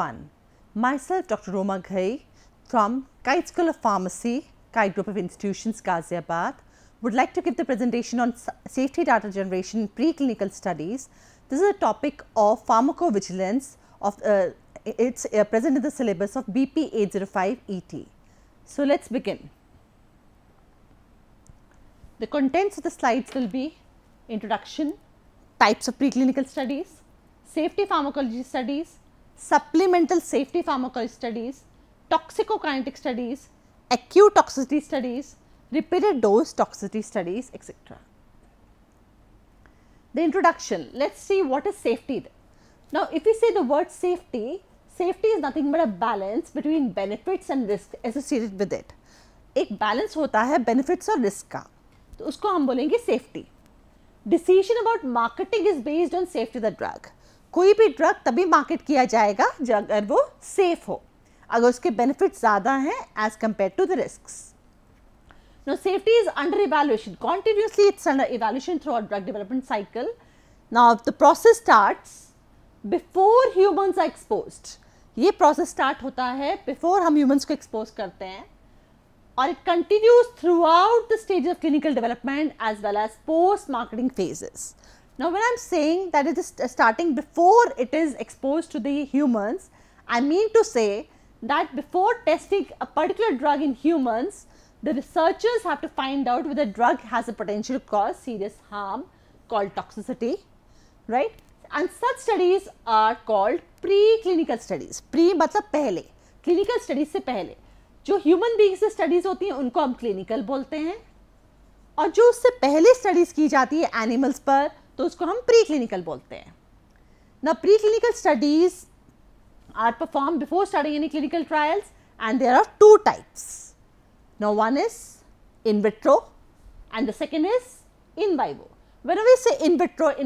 1. Myself, Dr. Roma Ghai from Kite School of Pharmacy, Kite Group of Institutions, Ghaziabad, would like to give the presentation on safety data generation in preclinical studies. This is a topic of pharmacovigilance. It's present in the syllabus of BP 805 ET. So let's begin. The contents of the slides will be introduction, types of preclinical studies, safety pharmacology studies, supplemental safety pharmacology studies, toxicokinetic studies, acute toxicity studies, repeated dose toxicity studies, etc. The introduction, let's see what is safety. Now, if we say the word safety, safety is nothing but a balance between benefits and risk associated with it. एक balance होता है benefits और risk का, तो उसको हम बोलेंगे safety. Decision about marketing is based on safety of the drug. कोई भी ड्रग तभी मार्केट किया जाएगा अगर वो सेफ हो, अगर उसके बेनिफिट्स ज़्यादा हैं as compare to the risks. Now safety is under evaluation continuously. It's under evaluation throughout drug development cycle. Now the process starts before humans are exposed. ये process start होता है before हम humans को expose करते हैं, और it continues throughout the stage of clinical development as well as post marketing phases. Now when I am saying that it is starting before it is exposed to the humans, I mean to say that before testing a particular drug in humans, the researchers have to find out whether the drug has a potential to cause serious harm called toxicity, right? And such studies are called preclinical studies. Pre मतलब पहले, clinical studies से पहले. जो human beings से studies होती हैं उनको हम clinical बोलते हैं, और जो उससे पहले studies की जाती है animals पर तो उसको हम preclinical बोलते हैं. Now preclinical studies are performed before starting any clinical trials, and there are two types. Now one is in vitro and the second is in vivo. Whenever we say in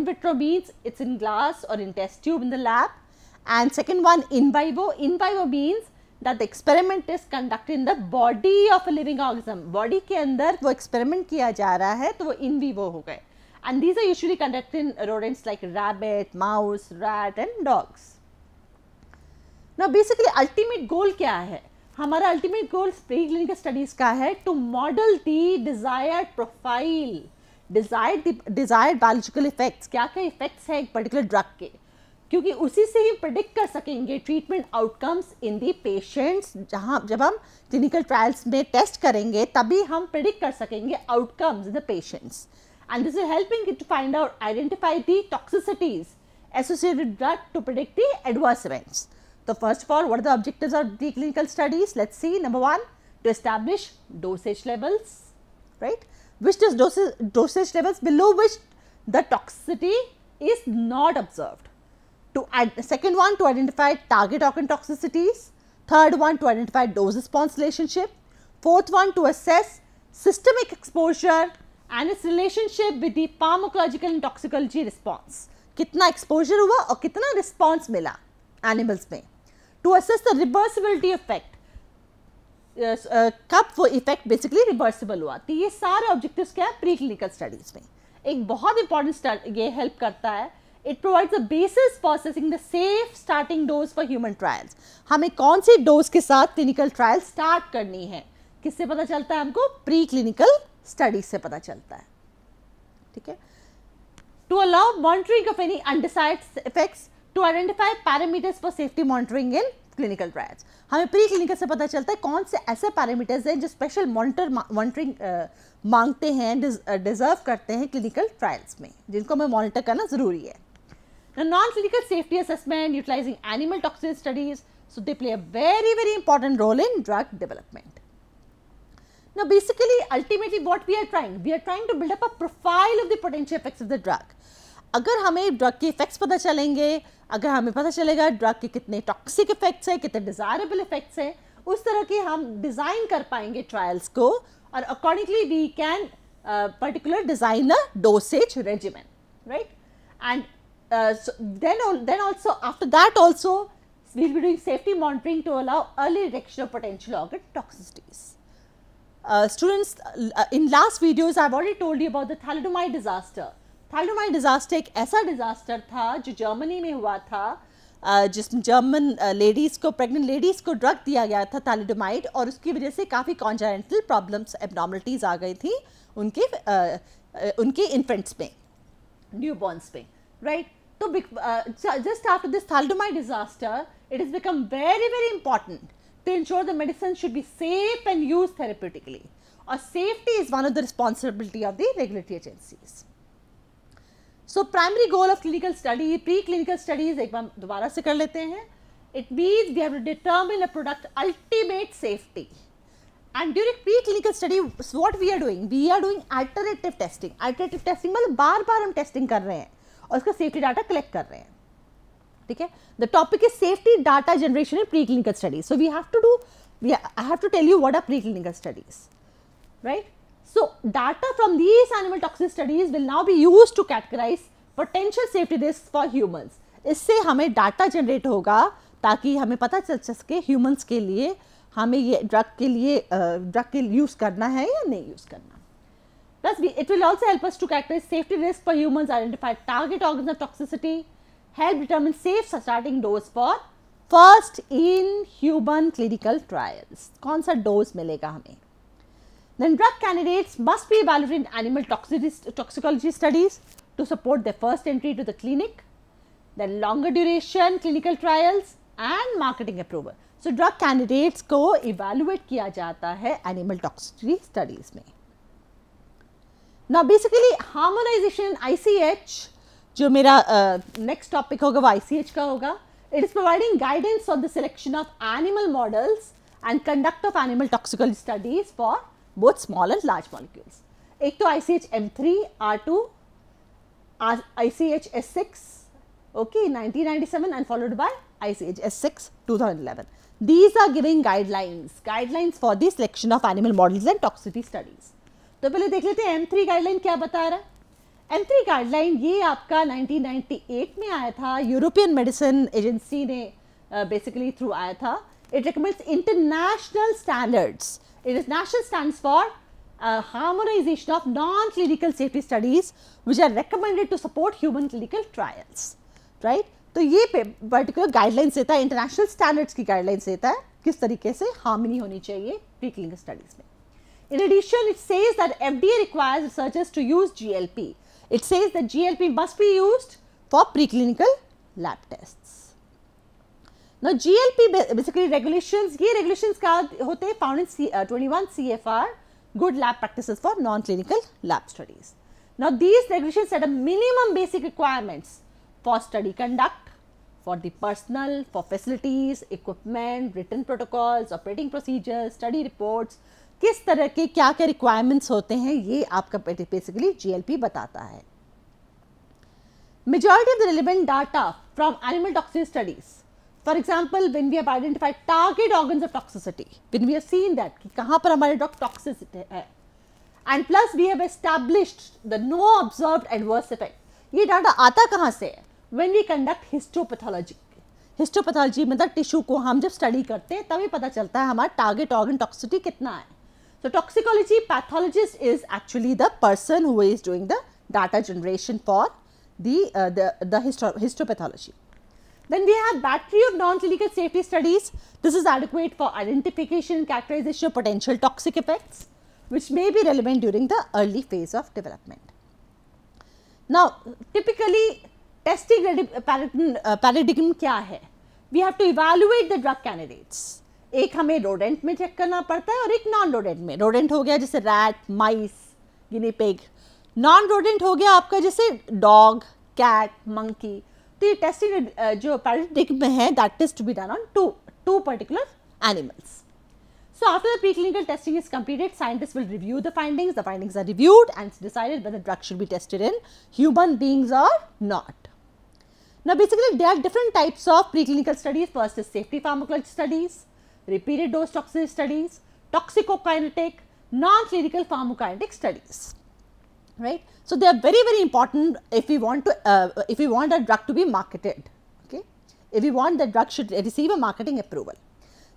vitro means it's in glass or in test tube in the lab, and second one in vivo means that the experiment is conducted in the body of a living organism. Body के अंदर वो experiment किया जा रहा है तो वो in vivo हो गए. And these are usually conducted in rodents like rabbit, mouse, rat and dogs. Now basically ultimate goal क्या है? हमारा ultimate goal preclinical studies का है to model the desired profile, desired biological effects. क्या क्या effects है एक particular drug के, क्योंकि उसी से ही predict कर सकेंगे treatment outcomes in the patients. जब हम clinical trials में test करेंगे तभी हम predict कर सकेंगे outcomes in the patients. And this is helping it to find out, identify the toxicities associated with drug to predict the adverse events. So first of all, what are the objectives of preclinical studies? Let's see. Number one, to establish dosage levels, right? Which is dosage levels below which the toxicity is not observed. Second one, to identify target organ toxicities. Third one, to identify dose response relationship. Fourth one, to assess systemic exposure and its relationship with the pharmacological and toxicology response. कितना exposure हुआ और कितना response मिला animals में. To assess the reversibility effect, कब वो effect basically reversible हुआ. तो ये सारे objectives क्या है preclinical studies में. एक बहुत important ये help करता है. It provides a basis for assessing the safe starting dose for human trials. हमें कौन सी dose के साथ clinical trial start करनी है, किससे पता चलता है हमको? preclinical studies से पता चलता है. ठीक है. To allow monitoring of any undesired effects, to identify parameters for safety monitoring in clinical trials. हमें preclinical से पता चलता है कौन से ऐसे parameters हैं जो special monitoring मांगते हैं, deserve करते हैं clinical trials में, जिनको हमें monitor करना ज़रूरी है. Now non-clinical safety assessment utilizing animal toxicity studies, so they play a very important role in drug development. Now basically ultimately what we are trying to build up a profile of the potential effects of the drug. अगर हमें drug के effects पता चलेंगे, अगर हमें पता चलेगा drug के कितने टॉक्सिक इफेक्ट्स हैं, कितने डिजायरेबल इफेक्ट्स हैं, उस तरह के हम डिज़ाइन कर पाएंगे ट्रायल्स को, और accordingly we can particular design a dosage regimen, right. And then also after that also we will be doing safety monitoring to allow early detection of potential organ toxicities. Students, in last videos I have already told you about the thalidomide disaster. Thalidomide disaster एक ऐसा disaster था जो Germany में हुआ था जिस German ladies को, pregnant ladies को ड्रग दिया गया था थैलिडोमाइड, और उसकी वजह से काफ़ी कॉन्जेनिटल प्रॉब्लम्स, एबनॉर्मलिटीज़ आ गई थी उनके इन्फेंट्स में, न्यूबॉर्न्स में, राइट. तो just after this thalidomide disaster, it has become very, very important to ensure the medicine should be safe and used therapeutically. Or safety is one of the responsibility of the regulatory agencies. So primary goal of clinical study, preclinical studies एक बार दोबारा से कर लेते हैं. It means we have to determine a product ultimate safety. And during preclinical study, what we are doing? We are doing iterative testing. Iterative testing मतलब बार-बार हम testing कर रहे हैं और उसका सेफ्टी डाटा कलेक्ट कर रहे हैं. ठीक है. The topic is safety data generation in preclinical studies. So we have to do, I have to tell you what are preclinical studies, right? So data from these animal toxic studies will now be used to categorize potential safety risks for humans. इससे हमें data generate होगा ताकि हमें पता चल सके humans के लिए हमें ये ड्रग के यूज़ करना है या नहीं यूज़ करना. Plus it will also help us to categorize safety risks for humans, identify target organs of toxicity, help determine safe starting dose for first in human clinical trials. कौन सा dose मिलेगा हमें. Then drug candidates must be evaluated in animal toxicology studies to support their first entry to the clinic. Then longer duration clinical trials and marketing approval. So drug candidates को evaluate किया जाता है animal toxicology studies में. Now basically harmonization in ICH, जो मेरा next topic होगा वो ICH का होगा. It is providing guidance on the selection of animal models and conduct of animal toxicology studies for both small and large molecules. एक तो ICH M3, R2, ICH S6, okay, 1997 and followed by ICH S6 2011. These are giving guidelines for the selection of animal models and toxicity studies. तो पहले देख लेते हैं M3 guideline क्या बता रहा है. M3 गाइडलाइन ये आपका 1998 में आया था, यूरोपियन मेडिसिन एजेंसी ने बेसिकली थ्रू आया था. It recommends international standards. It is national standards for harmonisation of non clinical safety studies which are recommended to support human clinical trials, right. तो ये पर्टिकुलर गाइडलाइंस देता है, international standards की guidelines देता है किस तरीके से हार्मनी होनी चाहिए प्री क्लिनिकल स्टडीज में. In addition, it says that FDA requires researchers to use GLP. It says that GLP must be used for preclinical lab tests. Now, GLP basically regulations, ये regulations क्या होते हैं? Found in 21 CFR, Good Lab Practices for Non-Clinical Lab Studies. Now, these regulations set a minimum basic requirements for study conduct, for the personnel, for facilities, equipment, written protocols, operating procedures, study reports. किस तरह के क्या क्या requirements होते हैं ये आपका basically GLP बताता है. Majority of the relevant data from animal toxicity studies, for example, when we have identified target organs of toxicity, when we have seen that कि कहाँ पर हमारे ड्रग टॉक्सिसिटी है, and plus we have established the no observed adverse effect. ये data आता कहाँ से है? When we conduct histopathology. Histopathology मतलब टिश्यू को हम जब स्टडी करते हैं तभी पता चलता है हमारा टारगेट ऑर्गन टॉक्सिसिटी कितना है. So toxicology pathologist is actually the person who is doing the data generation for the histopathology. Then we have battery of non-clinical safety studies. This is adequate for identification and characterization of potential toxic effects, which may be relevant during the early phase of development. Now, typically testing paradigm क्या है? We have to evaluate the drug candidates. एक हमें rodent में check करना पड़ता है और एक नॉन रोडेंट में. रोडेंट हो गया जैसे रैट, माइस, गिनी पिग. नॉन रोडेंट हो गया आपका जैसे डॉग, कैट, मंकी. तो ये टेस्टिंग जो पैराडिग्म में है that is to be done on to particular animals. So after the preclinical testing is completed, scientists will review the findings. The findings are reviewed and it's decided whether drug should be tested in human beings or not. Now basically there are different types of preclinical studies. First is safety pharmacology studies, repeated dose toxicity studies, toxicokinetic, non-clinical pharmacokinetic studies, right? So they are very, very important if we want a drug to be marketed, okay? If we want the drug should receive a marketing approval.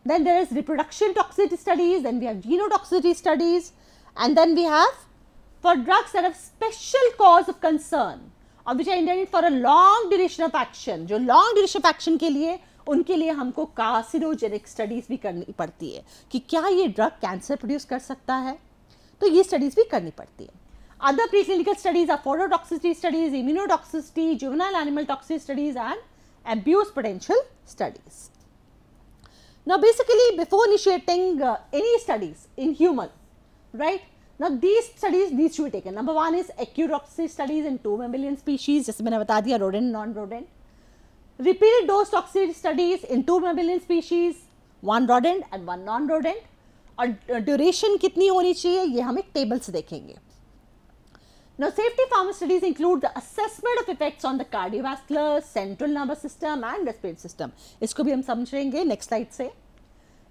Then there is reproduction toxicity studies, then we have genotoxicity studies, and then we have for drugs that have special cause of concern और which are intended for a long duration of action, जो long duration of action के लिए, उनके लिए हमको carcinogenic studies भी करनी पड़ती है कि क्या ये ड्रग कैंसर प्रोड्यूस कर सकता है, तो ये स्टडीज भी करनी पड़ती है. Other preclinical studies are phototoxicity studies, immunotoxicity, juvenile animal toxicity studies and abuse potential studies. Now basically before initiating any studies in human, right, now these studies needs to be taken. Number one is acute toxicity studies in 2 mammalian species, जैसे मैंने बता दिया rodent non-rodent. Repeated dose toxicity studies in 2 mammalian species, 1 rodent and 1 non-rodent. और duration कितनी होनी चाहिए ये हम एक टेबल से देखेंगे. Now, safety pharma studies include the assessment of effects on the cardiovascular, central nervous system and respiratory system. इसको भी हम समझेंगे next slide से.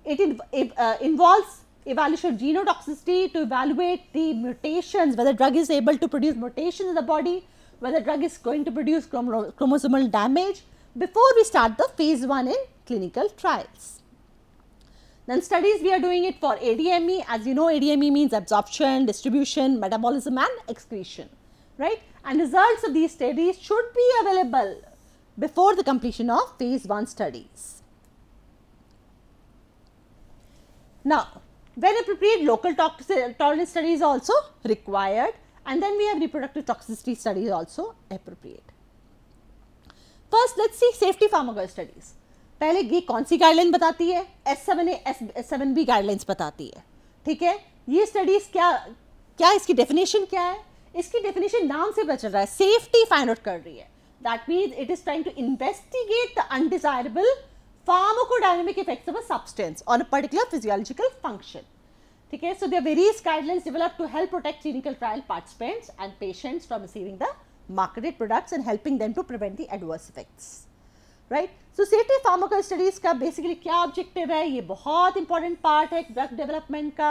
It involves evaluation of genotoxicity to evaluate the mutations, whether drug is able to produce mutations in the body, whether drug is going to produce chromosomal damage before we start the phase 1 in clinical trials. Then studies we are doing it for ADME. As you know, ADME means absorption, distribution, metabolism and excretion, right? And results of these studies should be available before the completion of phase 1 studies. Now, when appropriate, local tolerance studies also required, and then we have reproductive toxicity studies also appropriate. First, let's see safety pharmacology studies. पहले ये कौन सी guideline बताती है, S7A, S7B guidelines बताती है, ठीक है. ये स्टडीज क्या इसकी डेफिनेशन क्या है, इसकी डेफिनेशन नाम से पता चल रहा है, सेफ्टी फाइंड आउट कर रही है. That means it is trying to investigate the undesirable pharmacodynamic effects of a substance on a particular physiological function, ठीक है. So there various guidelines developed to help protect clinical trial participants and patients from receiving the marketed products and helping them to prevent the adverse effects, right? So safety pharmacology studies का basically क्या objective है, ये बहुत important part है drug development का.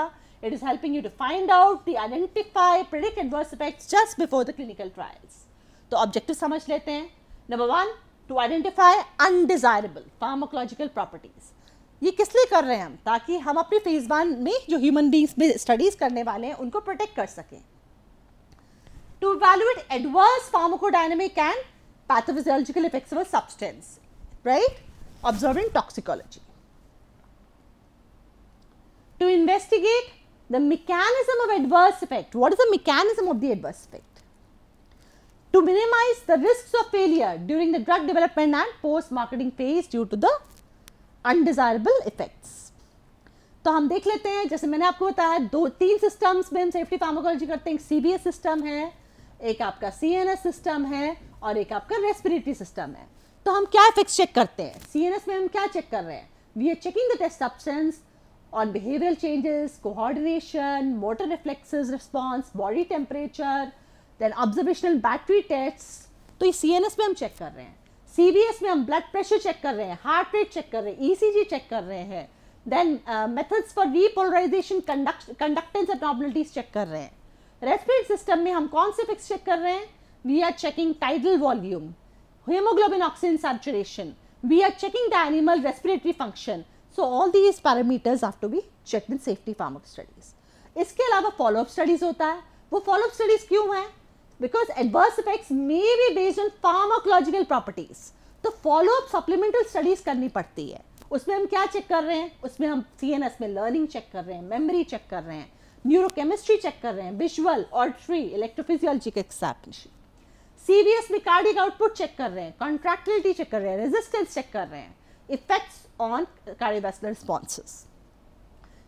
It is helping you to find out, the identify, predict adverse effects just before the clinical trials. तो objective समझ लेते हैं. Number 1, to identify undesirable pharmacological properties. ये किस लिए कर रहे हैं हम, ताकि हम अपने phase 1 में जो human beings में studies करने वाले हैं उनको protect कर सकें. To evaluate adverse pharmacodynamic and pathophysiological effects of a substance, right? Observing toxicology. To investigate the mechanism of adverse effect. What is the mechanism of the adverse effect? To minimize the risks of failure during the drug development and post-marketing phase due to the undesirable effects. तो हम देख लेते हैं, जैसे मैंने आपको बताया 2-3 systems में हम सेफ्टी फार्माकोलॉजी करते हैं. एक CBS सिस्टम है, एक आपका CNS सिस्टम है और एक आपका रेस्पिरेटरी सिस्टम है. तो हम क्या इफेक्ट्स चेक करते हैं, CNS में हम क्या चेक कर रहे हैं, we are checking the test substance on behavioural changes, coordination, motor reflexes response, body temperature, then observational battery test. तो ये CNS में हम चेक कर रहे हैं. CBS में हम ब्लड प्रेशर चेक कर रहे हैं, हार्ट रेट चेक कर रहे हैं, ECG चेक कर रहे हैं, then methods for repolarisation, conductance abnormalities check कर रहे हैं. रेस्पिरेटरी सिस्टम में हम कौन से फिक्स चेक कर रहे हैं, we are checking tidal volume, hemoglobin oxygen saturation, we are checking the animal respiratory function. So all these parameters have to be checked in safety pharmac studies. इसके अलावा follow up studies होता है. वो follow up studies क्यों है, because adverse effects may be based on pharmacological properties. तो follow up supplemental studies करनी पड़ती है. उसमें हम क्या चेक कर रहे हैं, उसमें हम CNS में learning चेक कर रहे हैं, memory चेक कर रहे हैं, न्यूरोकेमिस्ट्री चेक कर रहे हैं, विजुअल, ऑडिटरी, इलेक्ट्रोफिजियोलॉजी के एग्जामिनेशन. CVS में कार्डियक आउटपुट चेक कर रहे हैं, कॉन्ट्रैक्टिलिटी चेक कर रहे हैं, रेजिस्टेंस चेक कर रहे हैं, effects on cardiovascular responses.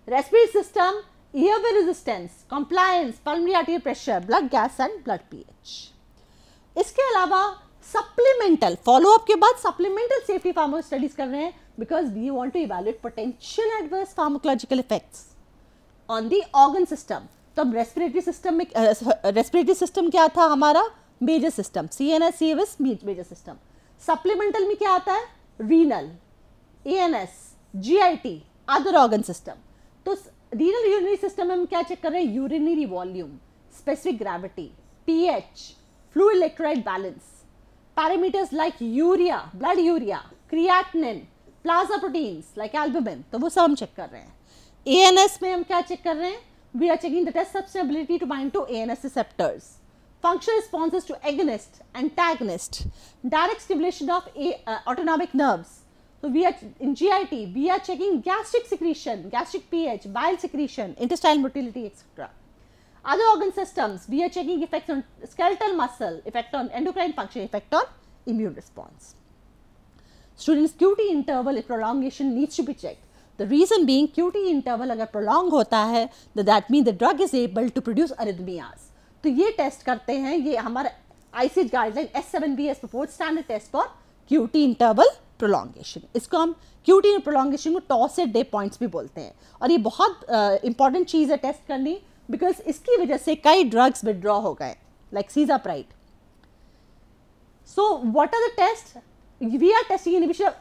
Respiratory system, airway resistance, compliance, pulmonary arterial pressure, blood gas and blood pH. इसके अलावा सप्लीमेंटल फॉलोअप के बाद सप्लीमेंटल सेफ्टी फार्माको स्टडीज कर रहे हैं, because we want to evaluate potential adverse pharmacological effects on the organ system. तो अब respiratory system में रेस्पिरेटरी सिस्टम क्या था हमारा, major system, CNS, CVS major system. Supplemental में क्या आता है, renal, ANS, GIT, other organ system. तो रीनल यूरिनरी सिस्टम में हम क्या चेक कर रहे हैं, urinary volume, specific gravity, pH, fluid electrolyte balance, parameters like urea, blood urea, creatinine, plasma proteins like albumin. तो वो सब हम चेक कर रहे हैं. ANS में हम क्या चेक कर रहे हैं, we are checking the test substance ability to bind to ANS receptors. functional responses to agonist, antagonist, direct stimulation of autonomic nerves. So we are in GIT, we are checking gastric secretion, gastric pH, bile secretion, intestinal motility, etc. Other organ systems, we are checking effects on skeletal muscle, effect on endocrine function, effect on immune response. Students, QT interval prolongation needs to be checked. The reason being QT interval अगर prolong होता है, that means the drug is able to produce arrhythmias. तो ये test करते हैं, ये हमारा ICH guideline S7B as proposed standard test for QT interval prolongation. इसको हम QT prolongation को टॉसेट डे पॉइंट्स भी बोलते हैं और ये बहुत इंपॉर्टेंट चीज़ है टेस्ट करनी, बिकॉज इसकी वजह से कई ड्रग्स विड्रॉ हो गए like cisapride. So what are the test? We are testing inhibition of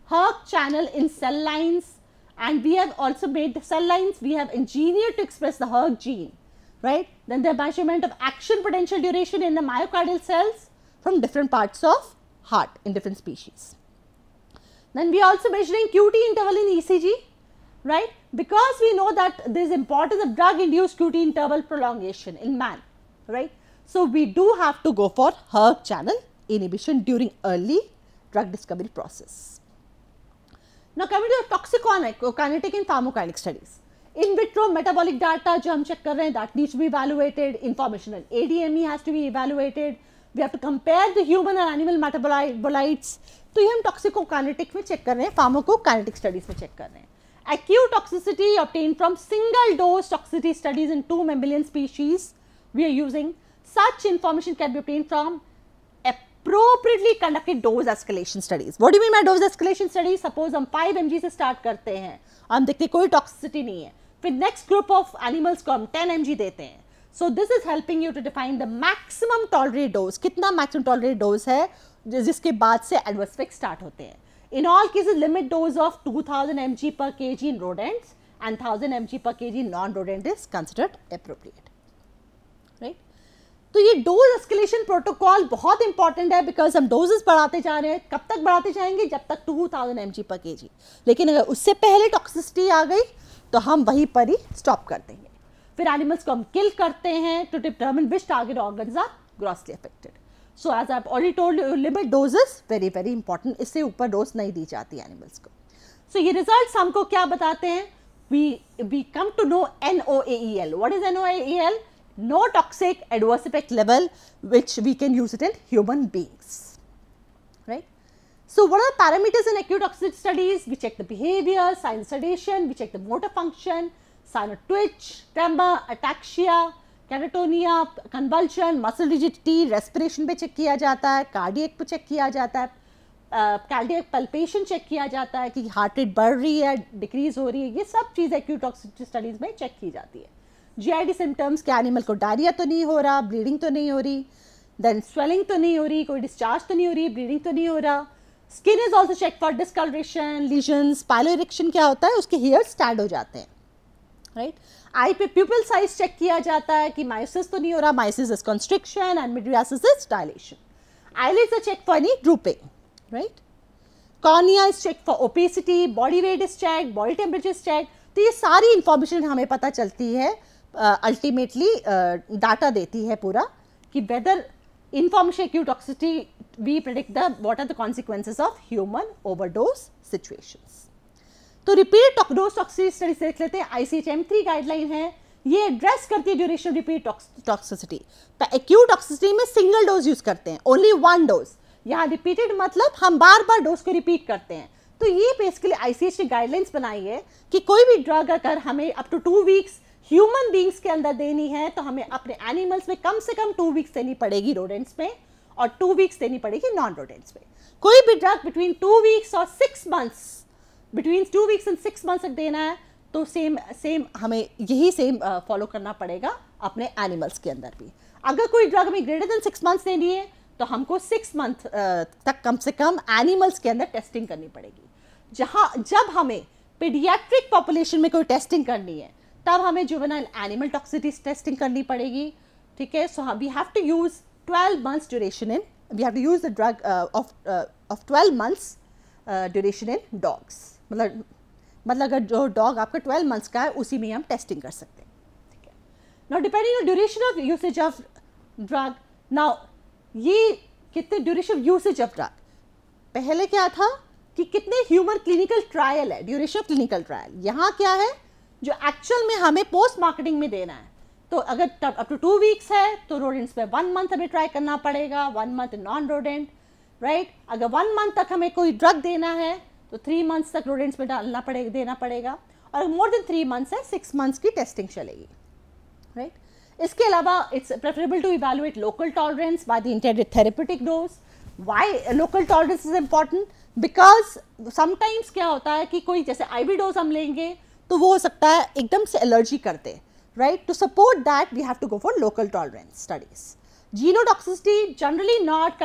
hERG channel in cell lines, and we have also made the cell lines, we have engineered to express the hERG gene, right? Then the measurement of action potential duration in the myocardial cells from different parts of heart in different species. Then we are also measuring QT interval in ECG, right? Because we know that there is importance of drug induced QT interval prolongation in man, right? So we do have to go for hERG channel inhibition during early drug discovery process. Now coming to toxicokinetic and pharmacokinetic studies. In vitro metabolic data जो हम check कर रहे हैं, that needs to be evaluated. Information on ADME has to be evaluated. We have to compare the human and animal metabolites. तो ये हम toxicokinetic में check कर रहे हैं, pharmacokinetic studies में check कर रहे हैं. Acute toxicity obtained from single dose toxicity studies in 2 mammalian species we are using. Such information can be obtained from appropriately conducted dose escalation studies. What do you mean by dose escalation studies? Suppose हम 5 mg से start करते हैं, हम देखते हैं कोई toxicity नहीं है, फिर next group of animals को हम 10 mg देते हैं. So this is helping you to define the maximum tolerated dose. कितना maximum tolerated dose है जिसके बाद से adverse effects start होते हैं. In all cases, limit dose of 2000 mg per kg in rodents and 1000 mg per kg in non-rodent is considered appropriate, right? तो ये dose escalation protocol बहुत इंपॉर्टेंट है, बिकॉज हम डोजेस बढ़ाते जा रहे हैं. कब तक बढ़ाते जाएंगे? जब तक 2000 mg पर kg. लेकिन अगर उससे पहले टॉक्सिसिटी आ गई तो हम वहीं पर ही स्टॉप कर देंगे. फिर एनिमल्स को हम किल करते हैं to determine which target organs are grossly affected. So as I already told, limit doses very very important. इससे ऊपर डोज नहीं दी जाती एनिमल्स को. सो ये रिजल्ट्स हमको क्या बताते हैं? We come to know NOAEL. What is NOAEL? No toxic adverse effect level, which we can use it in human beings, right? So what are the parameters in acute toxicity studies? We check the behavior, sign sedation, we check the motor function, sign of twitch, tremor, ataxia, catatonia, convulsion, muscle rigidity, respiration पे check किया जाता है, cardiac पे check किया जाता है, cardiac palpation check किया जाता है कि heart rate बढ़ रही है, decrease हो रही है. ये सब चीज़ acute toxicity studies में check की जाती है. GID सिम्टम्स के एनिमल को डायरिया तो नहीं हो रहा, ब्लीडिंग तो नहीं हो रही, देन स्वेलिंग तो नहीं हो रही, कोई डिस्चार्ज तो नहीं हो रही, ब्लीडिंग तो नहीं हो रहा. Skin is also check for discolouration, lesions. Piloerection क्या होता है? उसके हेयर स्टैंड हो जाते हैं, राइट? आई पे प्यूपिल साइज चेक किया जाता है कि मायोसिस तो नहीं हो रहा, miosis is constriction and mydriasis is dilation. Eyelids are check for any drooping, right? Cornea is check for opacity, body weight is check, body temperature is check. तो ये सारी इंफॉर्मेशन हमें पता चलती है, अल्टीमेटली डाटा देती है पूरा कि whether information acute toxicity we predict the what are the consequences of human overdose situations. तो रिपीट डोज टॉक्सिसिटी स्टडी देख लेते हैं. ICH-M3 गाइडलाइन है, ये एड्रेस करती है duration repeat toxicity. Acute toxicity में सिंगल डोज यूज करते हैं, ओनली 1 डोज. यहाँ रिपीटेड मतलब हम बार बार डोज को रिपीट करते हैं. तो ये बेसिकली ICH ने गाइडलाइंस बनाई है कि कोई भी ड्रग अगर हमें up to 2 weeks human beings के अंदर देनी है तो हमें अपने एनिमल्स में कम से कम 2 वीक्स देनी पड़ेगी रोडेंट्स में, और 2 वीक्स देनी पड़ेगी नॉन रोडेंट्स में. कोई भी ड्रग बिटवीन 2 वीक्स और 6 months, between 2 weeks and 6 months तक देना है तो सेम हमें यही सेम फॉलो करना पड़ेगा अपने एनिमल्स के अंदर भी. अगर कोई ड्रग हमें ग्रेटर देन 6 मंथ्स देनी है तो हमको 6 मंथ तक कम से कम एनिमल्स के अंदर टेस्टिंग करनी पड़ेगी. जब हमें पीडियाट्रिक पॉपुलेशन में कोई टेस्टिंग करनी है तब हमें जुवेनाइल एनिमल टॉक्सिसिटी टेस्टिंग करनी पड़ेगी, ठीक है. So we have to use 12 months duration in, we have to use the drug of 12 months duration in dogs. मतलब अगर जो डॉग आपका 12 months का है उसी में हम टेस्टिंग कर सकते हैं, ठीक है. Now depending on duration of usage of drug, now ये कितने duration of usage of drug, पहले क्या था कि कितने ह्यूमन क्लिनिकल ट्रायल है, ड्यूरेशन ऑफ क्लिनिकल ट्रायल. यहाँ क्या है जो एक्चुअल में हमें पोस्ट मार्केटिंग में देना है. तो अगर अप टू 2 वीक्स है तो रोडेंट्स में 1 मंथ हमें ट्राई करना पड़ेगा, 1 मंथ नॉन रोडेंट, राइट. अगर 1 मंथ तक हमें कोई ड्रग देना है तो 3 मंथ्स तक रोडेंट्स में देना पड़ेगा. और मोर देन 3 मंथ्स है 6 मंथ्स की टेस्टिंग चलेगी, राइट. इसके अलावा it's preferable to evaluate local tolerance by the intended therapeutic dose. Why local tolerance is important? Because sometimes क्या होता है कि कोई जैसे आईवी डोज हम लेंगे तो वो हो सकता है एकदम से एलर्जी करते, right. To support that we have to go for local tolerance studies. Genotoxicity generally not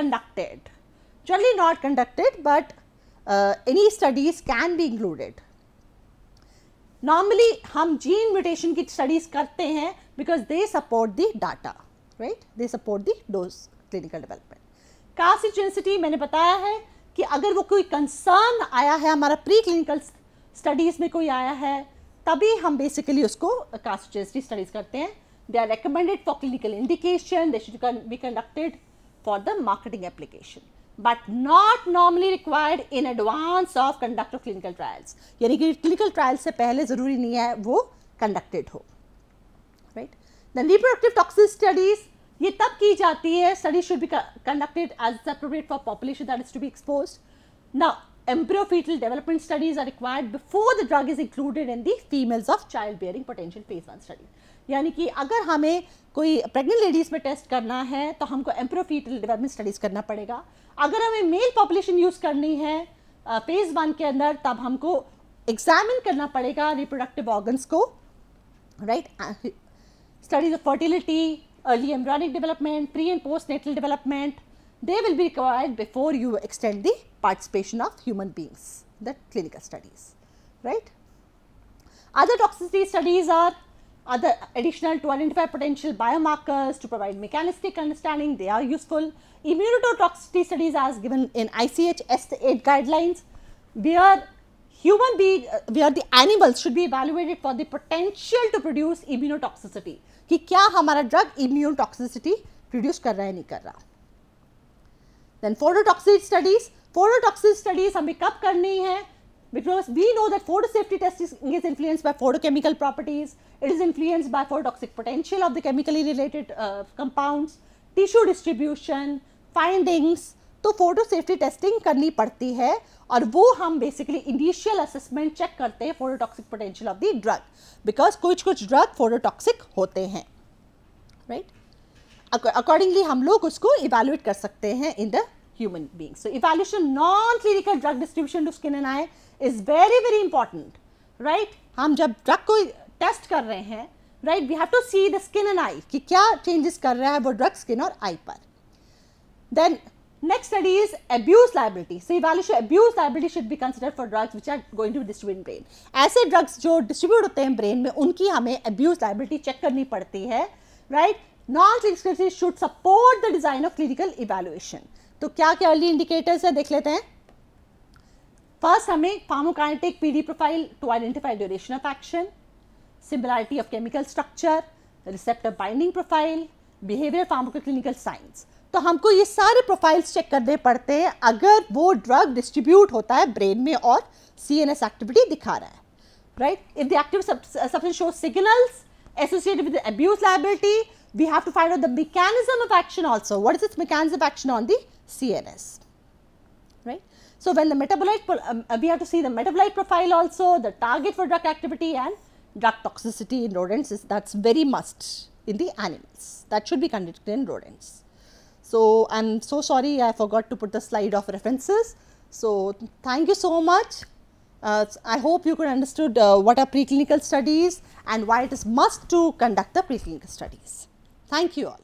conducted but any studies can be included. Normally हम जीन म्यूटेशन की स्टडीज करते हैं because they support the data, right. They support the dose clinical development. Carcinogenicity मैंने बताया है कि अगर वो कोई कंसर्न आया है हमारा प्री क्लिनिकल स्टडीज में कोई आया है तभी हम बेसिकली उसको कार्सिनोजेनिसिटी स्टडीज करते हैं. They are recommended for clinical indication, they should be conducted for the marketing application but not normally required in advance of conduct of clinical trials. यानी कि clinical trials से पहले ज़रूरी नहीं है वो conducted हो, right? Then reproductive toxicity studies ये तब की जाती है, studies should be conducted as appropriate for population that is to be exposed. Now embryo-fetal development studies are required before the drug is included in the females of childbearing potential phase 1 study. यानी कि अगर हमें कोई pregnant ladies में test करना है तो हमको एम्ब्रियो-फीटल डेवलपमेंट स्टडीज करना पड़ेगा. अगर हमें मेल पॉपुलेशन यूज करनी है फेज 1 के अंदर तब हमको एग्जामिन करना पड़ेगा रिप्रोडक्टिव ऑर्गन्स को, right. Studies of fertility, early embryonic development, pre and post natal development, they will be required before you extend the participation of human beings, the clinical studies, right. Other toxicity studies are other additional to identify potential biomarkers to provide mechanistic understanding. They are useful. Immunotoxicity studies as given in ICH S8 guidelines, where the animals should be evaluated for the potential to produce immunotoxicity, कि क्या हमारा drug immune toxicity produce कर रहा है नहीं कर रहा. Then phototoxicity studies हमें कब करनी है? Because we know that photosafety testing is influenced by photochemical properties. It is influenced by phototoxic potential of the chemically related compounds, tissue distribution, findings. तो photosafety testing करनी पड़ती है और वो हम basically initial assessment check करते हैं phototoxic potential of the drug, because कुछ drug phototoxic होते हैं, right? Accordingly हम लोग उसको evaluate कर सकते हैं in the human beings. So evaluation non-clinical drug distribution to skin and eye is very very important, right? हम जब drug को test कर रहे हैं, right, we have to see the skin and eye कि क्या changes कर रहा है वो drug skin और eye पर. Then next study is abuse liability. So evaluation abuse liability should be considered for drugs which are going to be distributed in brain. ऐसे drugs जो distribute होते हैं brain में उनकी हमें abuse liability check करनी पड़ती है, right? Non-clinical studies should support the design of clinical evaluation. तो क्या क्या अर्ली इंडिकेटर्स है देख लेते हैं. फर्स्ट हमें pharmacokinetic PD profile to identify duration of action, similarity of chemical structure, receptor binding profile, behaviour pharmacoclinical science. तो हमको ये सारे प्रोफाइल्स चेक करने पड़ते हैं अगर वो ड्रग डिस्ट्रीब्यूट होता है ब्रेन में और CNS एक्टिविटी दिखा रहा है, right. If the active substance shows signals associated with the abuse liability, we have to find out the mechanism of action also. What is its mechanism of action on the CNS, right? So when the metabolite, we have to see the metabolite profile also, the target for drug activity and drug toxicity in rodents. That's very must in the animals. That should be conducted in rodents. So I'm so sorry I forgot to put the slide of references. So thank you so much. I hope you could understood what are preclinical studies and why it is must to conduct the preclinical studies. Thank you all.